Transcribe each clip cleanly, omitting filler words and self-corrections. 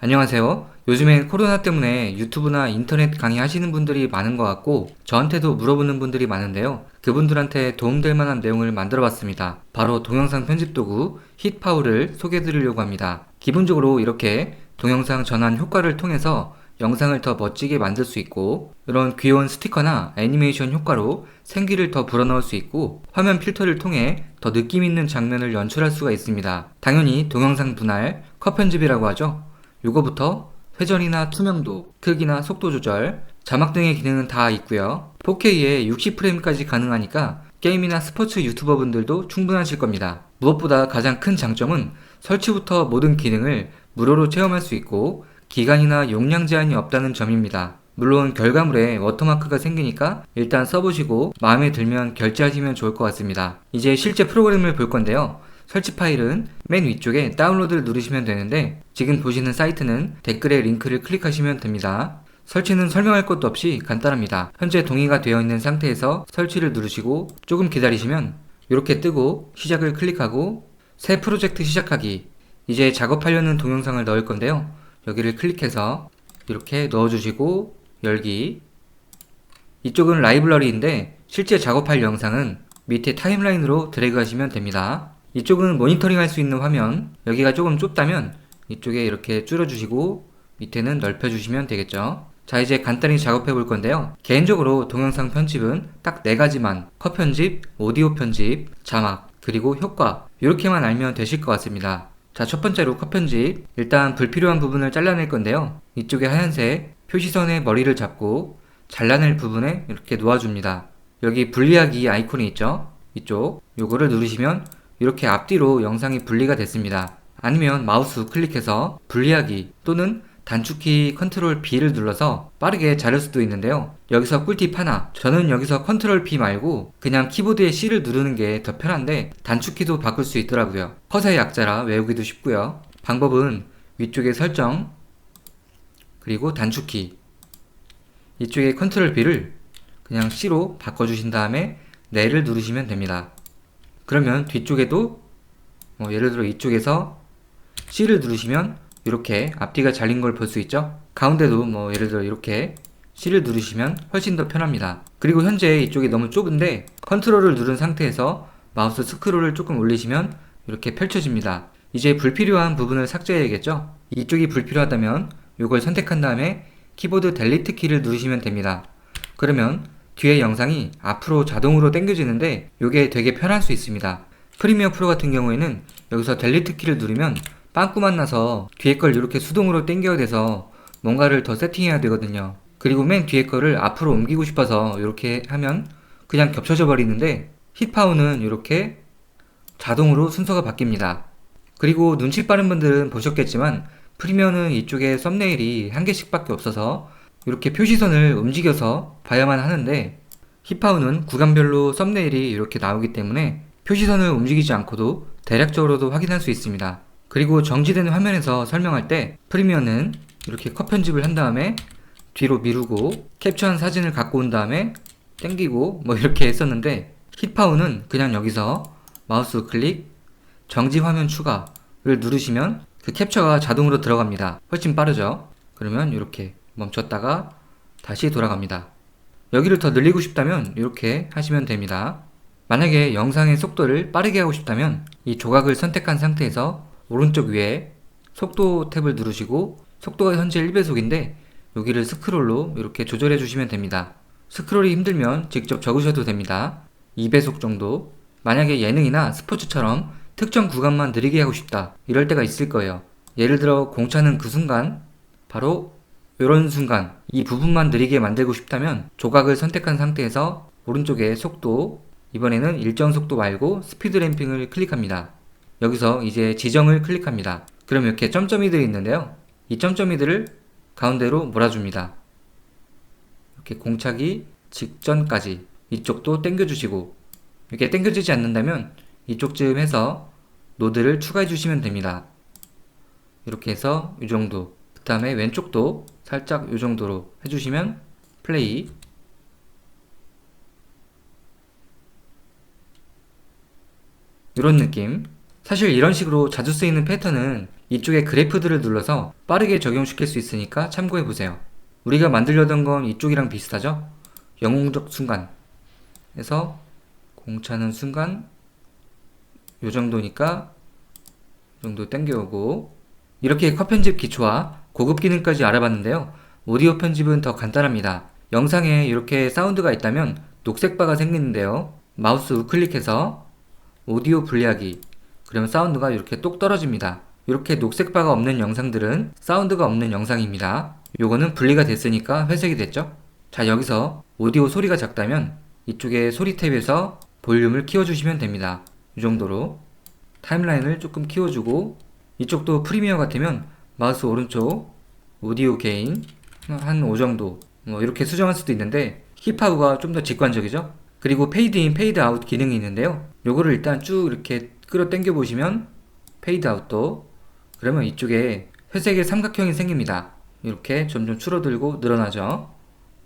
안녕하세요. 요즘엔 코로나 때문에 유튜브나 인터넷 강의 하시는 분들이 많은 것 같고 저한테도 물어보는 분들이 많은데요. 그분들한테 도움될 만한 내용을 만들어 봤습니다. 바로 동영상 편집 도구 힛파우를 소개해 드리려고 합니다. 기본적으로 이렇게 동영상 전환 효과를 통해서 영상을 더 멋지게 만들 수 있고 이런 귀여운 스티커나 애니메이션 효과로 생기를 더 불어넣을 수 있고 화면 필터를 통해 더 느낌 있는 장면을 연출할 수가 있습니다. 당연히 동영상 분할, 컷 편집이라고 하죠. 요거부터 회전이나 투명도, 크기나 속도 조절, 자막 등의 기능은 다 있고요. 4K에 60프레임까지 가능하니까 게임이나 스포츠 유튜버 분들도 충분하실 겁니다. 무엇보다 가장 큰 장점은 설치부터 모든 기능을 무료로 체험할 수 있고 기간이나 용량 제한이 없다는 점입니다. 물론 결과물에 워터마크가 생기니까 일단 써보시고 마음에 들면 결제하시면 좋을 것 같습니다. 이제 실제 프로그램을 볼 건데요. 설치 파일은 맨 위쪽에 다운로드를 누르시면 되는데 지금 보시는 사이트는 댓글에 링크를 클릭하시면 됩니다. 설치는 설명할 것도 없이 간단합니다. 현재 동의가 되어 있는 상태에서 설치를 누르시고 조금 기다리시면 이렇게 뜨고 시작을 클릭하고 새 프로젝트 시작하기. 이제 작업하려는 동영상을 넣을 건데요. 여기를 클릭해서 이렇게 넣어주시고 열기. 이쪽은 라이브러리인데 실제 작업할 영상은 밑에 타임라인으로 드래그 하시면 됩니다. 이쪽은 모니터링 할 수 있는 화면, 여기가 조금 좁다면 이쪽에 이렇게 줄여주시고 밑에는 넓혀주시면 되겠죠. 자, 이제 간단히 작업해 볼 건데요. 개인적으로 동영상 편집은 딱 4가지만, 컷 편집, 오디오 편집, 자막, 그리고 효과 이렇게만 알면 되실 것 같습니다. 자, 첫 번째로 컷 편집. 일단 불필요한 부분을 잘라낼 건데요. 이쪽에 하얀색 표시선의 머리를 잡고 잘라낼 부분에 이렇게 놓아줍니다. 여기 분리하기 아이콘이 있죠? 이쪽 요거를 누르시면 이렇게 앞뒤로 영상이 분리가 됐습니다. 아니면 마우스 클릭해서 분리하기 또는 단축키 컨트롤 B를 눌러서 빠르게 자를 수도 있는데요. 여기서 꿀팁 하나. 저는 여기서 컨트롤 B 말고 그냥 키보드에 C를 누르는 게 더 편한데 단축키도 바꿀 수 있더라고요. 컷의 약자라 외우기도 쉽고요. 방법은 위쪽에 설정 그리고 단축키 이쪽에 컨트롤 B를 그냥 C로 바꿔주신 다음에 네를 누르시면 됩니다. 그러면 뒤쪽에도 예를 들어 이쪽에서 C를 누르시면 이렇게 앞뒤가 잘린 걸 볼 수 있죠. 가운데도 예를 들어 이렇게 C를 누르시면 훨씬 더 편합니다. 그리고 현재 이쪽이 너무 좁은데 컨트롤을 누른 상태에서 마우스 스크롤을 조금 올리시면 이렇게 펼쳐집니다. 이제 불필요한 부분을 삭제해야겠죠. 이쪽이 불필요하다면 이걸 선택한 다음에 키보드 델리트 키를 누르시면 됩니다. 그러면 뒤에 영상이 앞으로 자동으로 당겨지는데 이게 되게 편할 수 있습니다. 프리미어 프로 같은 경우에는 여기서 델리트 키를 누르면 빵꾸만 나서 뒤에 걸 이렇게 수동으로 당겨야 돼서 뭔가를 더 세팅해야 되거든요. 그리고 맨 뒤에 거를 앞으로 옮기고 싶어서 이렇게 하면 그냥 겹쳐져 버리는데 힛파우는 이렇게 자동으로 순서가 바뀝니다. 그리고 눈치 빠른 분들은 보셨겠지만 프리미어는 이쪽에 썸네일이 한 개씩밖에 없어서 이렇게 표시선을 움직여서 봐야만 하는데 힙파우는 구간별로 썸네일이 이렇게 나오기 때문에 표시선을 움직이지 않고도 대략적으로도 확인할 수 있습니다. 그리고 정지된 화면에서 설명할 때 프리미어는 이렇게 컷 편집을 한 다음에 뒤로 미루고 캡처한 사진을 갖고 온 다음에 땡기고 이렇게 했었는데 힙파우는 그냥 여기서 마우스 클릭 정지 화면 추가를 누르시면 그 캡처가 자동으로 들어갑니다. 훨씬 빠르죠? 그러면 이렇게 멈췄다가 다시 돌아갑니다. 여기를 더 늘리고 싶다면 이렇게 하시면 됩니다. 만약에 영상의 속도를 빠르게 하고 싶다면 이 조각을 선택한 상태에서 오른쪽 위에 속도 탭을 누르시고 속도가 현재 1배속인데 여기를 스크롤로 이렇게 조절해 주시면 됩니다. 스크롤이 힘들면 직접 적으셔도 됩니다. 2배속 정도. 만약에 예능이나 스포츠처럼 특정 구간만 느리게 하고 싶다 이럴 때가 있을 거예요. 예를 들어 공차는 그 순간 바로 이런 순간 이 부분만 느리게 만들고 싶다면 조각을 선택한 상태에서 오른쪽에 속도 이번에는 일정 속도 말고 스피드 램핑을 클릭합니다. 여기서 이제 지정을 클릭합니다. 그럼 이렇게 점점이들이 있는데요. 이 점점이들을 가운데로 몰아줍니다. 이렇게 공차기 직전까지 이쪽도 당겨주시고 이렇게 당겨지지 않는다면 이쪽쯤 해서 노드를 추가해 주시면 됩니다. 이렇게 해서 이 정도. 그 다음에 왼쪽도 살짝 이 정도로 해주시면 플레이. 이런 느낌. 사실 이런 식으로 자주 쓰이는 패턴은 이쪽에 그래프들을 눌러서 빠르게 적용시킬 수 있으니까 참고해보세요. 우리가 만들려던 건 이쪽이랑 비슷하죠? 영웅적 순간 에서 공차는 순간 요 정도니까 이 정도 당겨오고, 이렇게 컷 편집 기초와 고급 기능까지 알아봤는데요. 오디오 편집은 더 간단합니다. 영상에 이렇게 사운드가 있다면 녹색 바가 생기는데요. 마우스 우클릭해서 오디오 분리하기, 그러면 사운드가 이렇게 똑 떨어집니다. 이렇게 녹색 바가 없는 영상들은 사운드가 없는 영상입니다. 요거는 분리가 됐으니까 회색이 됐죠? 자, 여기서 오디오 소리가 작다면 이쪽에 소리 탭에서 볼륨을 키워주시면 됩니다. 이 정도로 타임라인을 조금 키워주고, 이쪽도 프리미어 같으면 마우스 오른쪽 오디오 게인 한 5 정도 이렇게 수정할 수도 있는데, 힙하우가 좀 더 직관적이죠? 그리고 페이드 인, 페이드 아웃 기능이 있는데요. 요거를 일단 쭉 이렇게 끌어 당겨 보시면 페이드 아웃도, 그러면 이쪽에 회색의 삼각형이 생깁니다. 이렇게 점점 줄어들고 늘어나죠.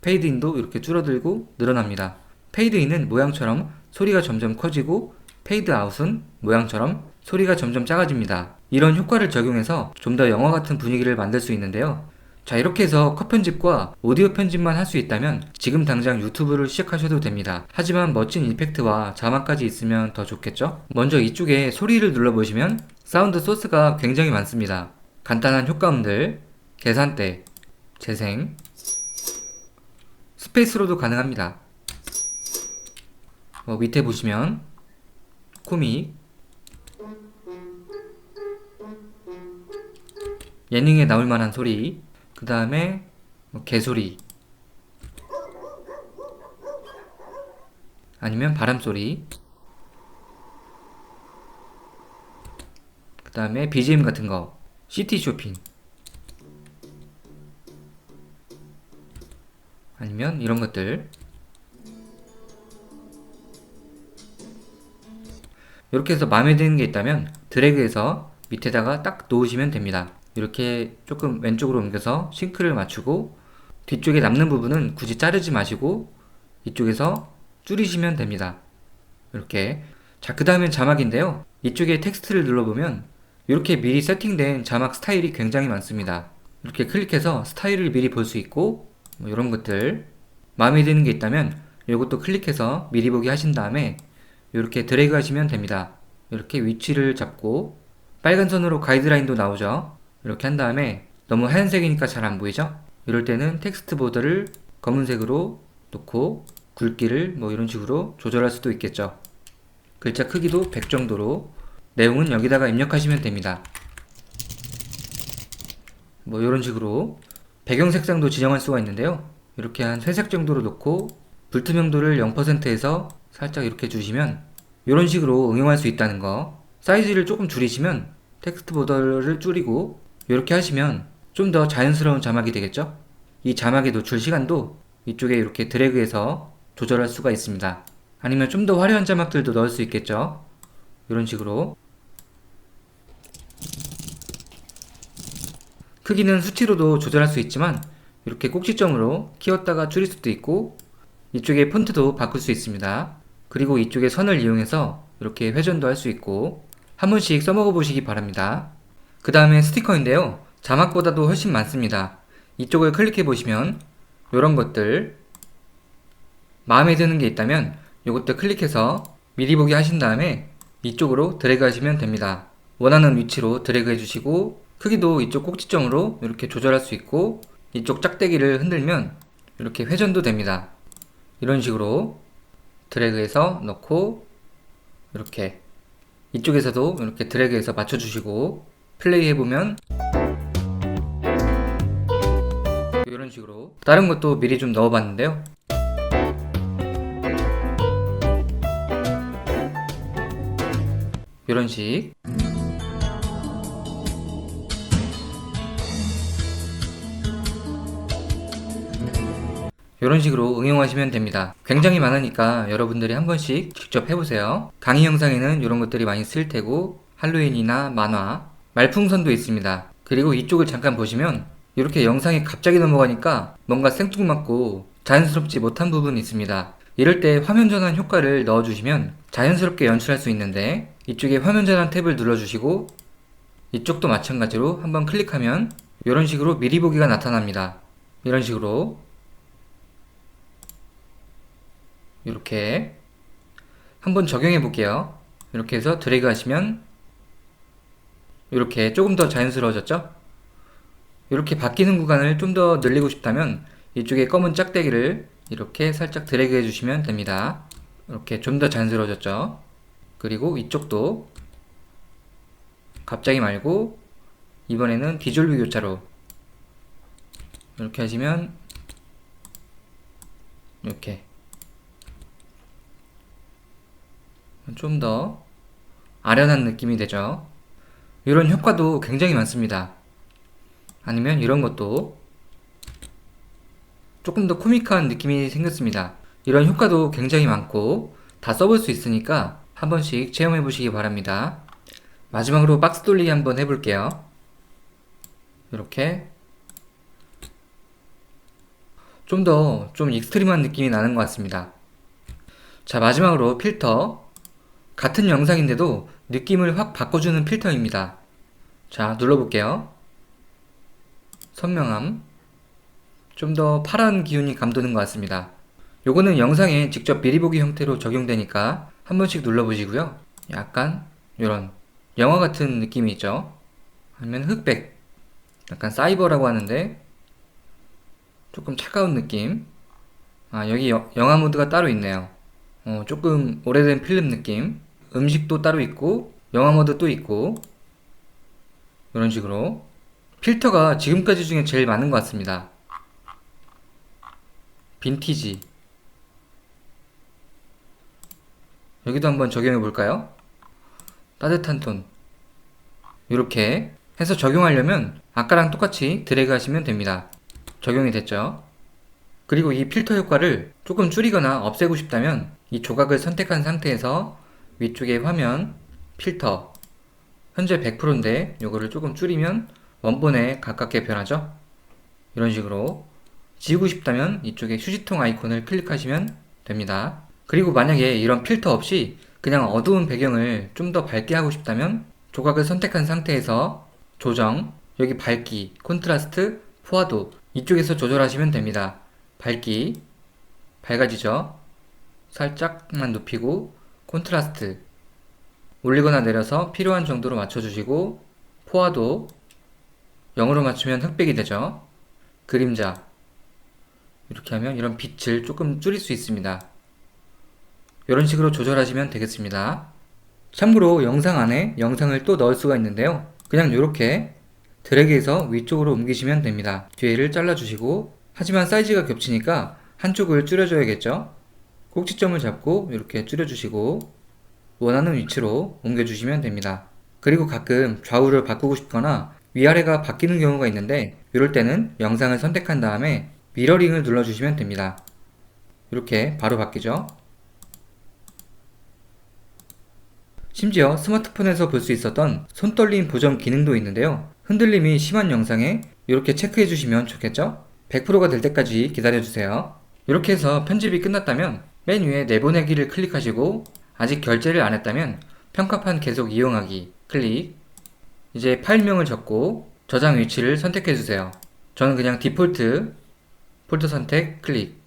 페이드 인도 이렇게 줄어들고 늘어납니다. 페이드 인은 모양처럼 소리가 점점 커지고, 페이드 아웃은 모양처럼 소리가 점점 작아집니다. 이런 효과를 적용해서 좀 더 영화 같은 분위기를 만들 수 있는데요. 자, 이렇게 해서 컷 편집과 오디오 편집만 할 수 있다면 지금 당장 유튜브를 시작하셔도 됩니다. 하지만 멋진 이펙트와 자막까지 있으면 더 좋겠죠? 먼저 이쪽에 소리를 눌러보시면 사운드 소스가 굉장히 많습니다. 간단한 효과음들, 계산대, 재생, 스페이스로도 가능합니다. 밑에 보시면 코믹, 예능에 나올 만한 소리, 그 다음에 개소리, 아니면 바람소리, 그 다음에 BGM 같은 거, 시티 쇼핑, 아니면 이런 것들. 이렇게 해서 마음에 드는 게 있다면 드래그해서 밑에다가 딱 놓으시면 됩니다. 이렇게 조금 왼쪽으로 옮겨서 싱크를 맞추고, 뒤쪽에 남는 부분은 굳이 자르지 마시고 이쪽에서 줄이시면 됩니다. 이렇게. 자, 그 다음엔 자막인데요. 이쪽에 텍스트를 눌러보면 이렇게 미리 세팅된 자막 스타일이 굉장히 많습니다. 이렇게 클릭해서 스타일을 미리 볼 수 있고, 이런 것들 마음에 드는 게 있다면 이것도 클릭해서 미리 보기 하신 다음에 이렇게 드래그 하시면 됩니다. 이렇게 위치를 잡고, 빨간 선으로 가이드라인도 나오죠. 이렇게 한 다음에 너무 하얀색이니까 잘 안 보이죠? 이럴 때는 텍스트 보더를 검은색으로 놓고 굵기를 이런 식으로 조절할 수도 있겠죠. 글자 크기도 100 정도로, 내용은 여기다가 입력하시면 됩니다. 이런 식으로 배경 색상도 지정할 수가 있는데요. 이렇게 한 회색 정도로 놓고 불투명도를 0%에서 살짝 이렇게 주시면 이런 식으로 응용할 수 있다는 거. 사이즈를 조금 줄이시면 텍스트 보더를 줄이고 이렇게 하시면 좀 더 자연스러운 자막이 되겠죠? 이 자막의 노출 시간도 이쪽에 이렇게 드래그해서 조절할 수가 있습니다. 아니면 좀 더 화려한 자막들도 넣을 수 있겠죠? 이런 식으로. 크기는 수치로도 조절할 수 있지만 이렇게 꼭지점으로 키웠다가 줄일 수도 있고, 이쪽에 폰트도 바꿀 수 있습니다. 그리고 이쪽에 선을 이용해서 이렇게 회전도 할 수 있고, 한 번씩 써먹어 보시기 바랍니다. 그 다음에 스티커인데요. 자막보다도 훨씬 많습니다. 이쪽을 클릭해 보시면 이런 것들, 마음에 드는 게 있다면 이것도 클릭해서 미리 보기 하신 다음에 이쪽으로 드래그 하시면 됩니다. 원하는 위치로 드래그 해주시고, 크기도 이쪽 꼭지점으로 이렇게 조절할 수 있고, 이쪽 짝대기를 흔들면 이렇게 회전도 됩니다. 이런 식으로 드래그해서 넣고, 이렇게 이쪽에서도 이렇게 드래그해서 맞춰주시고 플레이 해보면 이런 식으로. 다른 것도 미리 좀 넣어봤는데요. 이런 식. 이런 식으로 응용하시면 됩니다. 굉장히 많으니까 여러분들이 한 번씩 직접 해보세요. 강의 영상에는 이런 것들이 많이 쓰일 테고, 할로윈이나 만화, 말풍선도 있습니다. 그리고 이쪽을 잠깐 보시면 이렇게 영상이 갑자기 넘어가니까 뭔가 생뚱맞고 자연스럽지 못한 부분이 있습니다. 이럴 때 화면 전환 효과를 넣어주시면 자연스럽게 연출할 수 있는데, 이쪽에 화면 전환 탭을 눌러주시고 이쪽도 마찬가지로 한번 클릭하면 이런 식으로 미리 보기가 나타납니다. 이런 식으로 이렇게 한번 적용해 볼게요. 이렇게 해서 드래그 하시면 이렇게 조금 더 자연스러워졌죠? 이렇게 바뀌는 구간을 좀 더 늘리고 싶다면 이쪽에 검은 짝대기를 이렇게 살짝 드래그 해주시면 됩니다. 이렇게 좀 더 자연스러워졌죠? 그리고 이쪽도 갑자기 말고 이번에는 디졸브 교차로 이렇게 하시면 이렇게 좀 더 아련한 느낌이 되죠. 이런 효과도 굉장히 많습니다. 아니면 이런 것도 조금 더 코믹한 느낌이 생겼습니다. 이런 효과도 굉장히 많고 다 써볼 수 있으니까 한 번씩 체험해 보시기 바랍니다. 마지막으로 박스 돌리기 한번 해볼게요. 이렇게 좀 더 익스트림한 느낌이 나는 것 같습니다. 자, 마지막으로 필터. 같은 영상인데도 느낌을 확 바꿔주는 필터입니다. 자, 눌러볼게요. 선명함. 좀 더 파란 기운이 감도는 것 같습니다. 요거는 영상에 직접 미리 보기 형태로 적용되니까 한 번씩 눌러보시고요. 약간 요런 영화 같은 느낌이 있죠. 아니면 흑백, 약간 사이버라고 하는데 조금 차가운 느낌. 아, 여기 영화 모드가 따로 있네요. 조금 오래된 필름 느낌. 음식도 따로 있고 영화 모드 또 있고 이런 식으로 필터가 지금까지 중에 제일 많은 것 같습니다. 빈티지, 여기도 한번 적용해 볼까요? 따뜻한 톤. 이렇게 해서 적용하려면 아까랑 똑같이 드래그 하시면 됩니다. 적용이 됐죠? 그리고 이 필터 효과를 조금 줄이거나 없애고 싶다면 이 조각을 선택한 상태에서 위쪽에 화면, 필터, 현재 100%인데 요거를 조금 줄이면 원본에 가깝게 변하죠? 이런 식으로 지우고 싶다면 이쪽에 휴지통 아이콘을 클릭하시면 됩니다. 그리고 만약에 이런 필터 없이 그냥 어두운 배경을 좀 더 밝게 하고 싶다면 조각을 선택한 상태에서 조정, 여기 밝기, 콘트라스트, 포화도 이쪽에서 조절하시면 됩니다. 밝기, 밝아지죠? 살짝만 높이고 콘트라스트 올리거나 내려서 필요한 정도로 맞춰주시고 포화도 0으로 맞추면 흑백이 되죠. 그림자 이렇게 하면 이런 빛을 조금 줄일 수 있습니다. 이런 식으로 조절하시면 되겠습니다. 참고로 영상 안에 영상을 또 넣을 수가 있는데요. 그냥 이렇게 드래그해서 위쪽으로 옮기시면 됩니다. 뒤에를 잘라주시고, 하지만 사이즈가 겹치니까 한쪽을 줄여줘야겠죠. 꼭지점을 잡고 이렇게 줄여주시고 원하는 위치로 옮겨주시면 됩니다. 그리고 가끔 좌우를 바꾸고 싶거나 위아래가 바뀌는 경우가 있는데 이럴 때는 영상을 선택한 다음에 미러링을 눌러주시면 됩니다. 이렇게 바로 바뀌죠. 심지어 스마트폰에서 볼 수 있었던 손떨림 보정 기능도 있는데요. 흔들림이 심한 영상에 이렇게 체크해 주시면 좋겠죠? 100%가 될 때까지 기다려주세요. 이렇게 해서 편집이 끝났다면 맨 위에 내보내기를 클릭하시고, 아직 결제를 안 했다면 평가판 계속 이용하기 클릭. 이제 파일명을 적고 저장 위치를 선택해 주세요. 저는 그냥 디폴트 폴더 선택 클릭.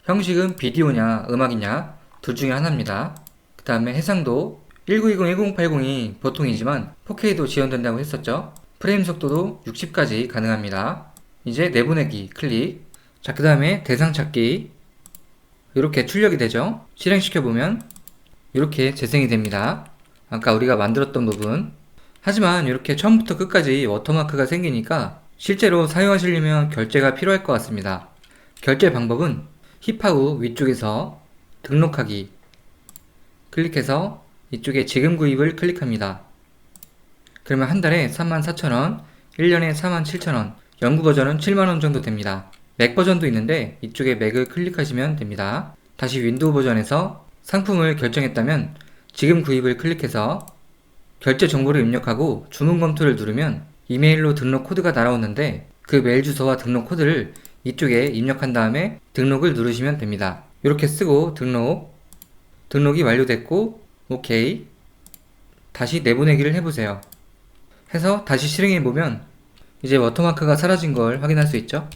형식은 비디오냐 음악이냐 둘 중에 하나입니다. 그 다음에 해상도 1920-1080이 보통이지만 4K도 지원된다고 했었죠. 프레임 속도도 60까지 가능합니다. 이제 내보내기 클릭. 자, 그 다음에 대상 찾기. 이렇게 출력이 되죠. 실행시켜보면 이렇게 재생이 됩니다. 아까 우리가 만들었던 부분. 하지만 이렇게 처음부터 끝까지 워터마크가 생기니까 실제로 사용하시려면 결제가 필요할 것 같습니다. 결제 방법은 힙하우 위쪽에서 등록하기 클릭해서 이쪽에 지금 구입을 클릭합니다. 그러면 한 달에 34,000원, 1년에 47,000원, 연구 버전은 7만원 정도 됩니다. 맥 버전도 있는데 이쪽에 맥을 클릭하시면 됩니다. 다시 윈도우 버전에서 상품을 결정했다면 지금 구입을 클릭해서 결제 정보를 입력하고 주문 검토를 누르면 이메일로 등록 코드가 날아오는데 그 메일 주소와 등록 코드를 이쪽에 입력한 다음에 등록을 누르시면 됩니다. 이렇게 쓰고 등록이 완료됐고 오케이. 다시 내보내기를 해보세요. 해서 다시 실행해보면 이제 워터마크가 사라진 걸 확인할 수 있죠.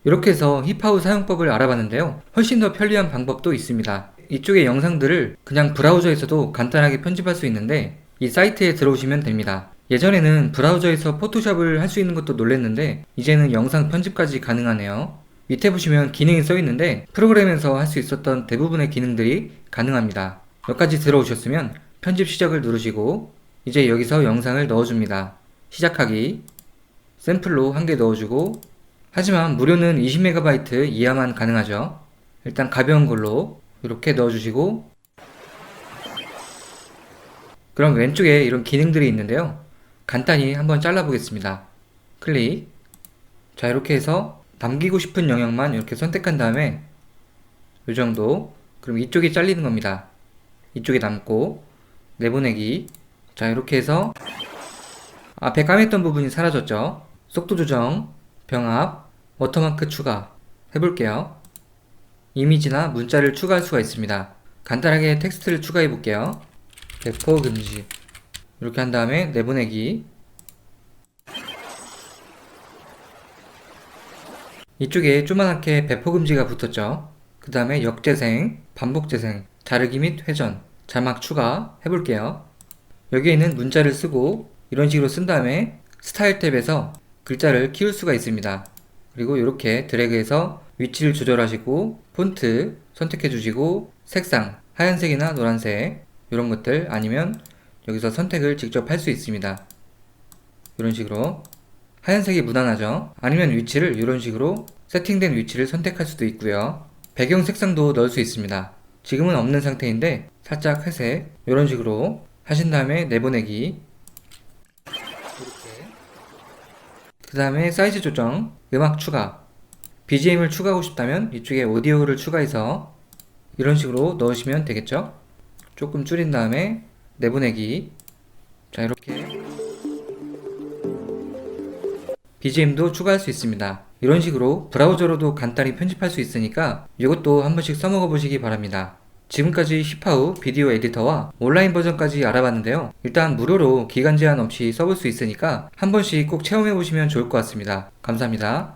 이렇게 해서 힙하우 사용법을 알아봤는데요. 훨씬 더 편리한 방법도 있습니다. 이쪽의 영상들을 그냥 브라우저에서도 간단하게 편집할 수 있는데 이 사이트에 들어오시면 됩니다. 예전에는 브라우저에서 포토샵을 할 수 있는 것도 놀랬는데 이제는 영상 편집까지 가능하네요. 밑에 보시면 기능이 써 있는데 프로그램에서 할 수 있었던 대부분의 기능들이 가능합니다. 여기까지 들어오셨으면 편집 시작을 누르시고 이제 여기서 영상을 넣어줍니다. 시작하기, 샘플로 한 개 넣어주고, 하지만 무료는 20MB 이하만 가능하죠. 일단 가벼운 걸로 이렇게 넣어주시고, 그럼 왼쪽에 이런 기능들이 있는데요. 간단히 한번 잘라보겠습니다. 클릭. 자, 이렇게 해서 남기고 싶은 영역만 이렇게 선택한 다음에 이 정도. 그럼 이쪽이 잘리는 겁니다. 이쪽에 남고 내보내기. 자, 이렇게 해서 앞에 까맸던 부분이 사라졌죠. 속도 조정, 병합, 워터마크 추가 해볼게요. 이미지나 문자를 추가할 수가 있습니다. 간단하게 텍스트를 추가해 볼게요. 배포 금지. 이렇게 한 다음에 내보내기. 이쪽에 조그맣게 배포 금지가 붙었죠. 그 다음에 역재생, 반복재생, 자르기 및 회전, 자막 추가 해볼게요. 여기에 있는 문자를 쓰고 이런 식으로 쓴 다음에 스타일 탭에서 글자를 키울 수가 있습니다. 그리고 이렇게 드래그해서 위치를 조절하시고 폰트 선택해 주시고 색상 하얀색이나 노란색 이런 것들, 아니면 여기서 선택을 직접 할 수 있습니다. 이런 식으로 하얀색이 무난하죠. 아니면 위치를 이런 식으로 세팅된 위치를 선택할 수도 있고요. 배경 색상도 넣을 수 있습니다. 지금은 없는 상태인데 살짝 회색 이런 식으로 하신 다음에 내보내기. 그 다음에 사이즈 조정, 음악 추가, BGM을 추가하고 싶다면 이쪽에 오디오를 추가해서 이런 식으로 넣으시면 되겠죠. 조금 줄인 다음에 내보내기. 자, 이렇게 BGM도 추가할 수 있습니다. 이런 식으로 브라우저로도 간단히 편집할 수 있으니까 이것도 한 번씩 써먹어 보시기 바랍니다. 지금까지 힙하우 비디오 에디터와 온라인 버전까지 알아봤는데요. 일단 무료로 기간 제한 없이 써볼 수 있으니까 한 번씩 꼭 체험해 보시면 좋을 것 같습니다. 감사합니다.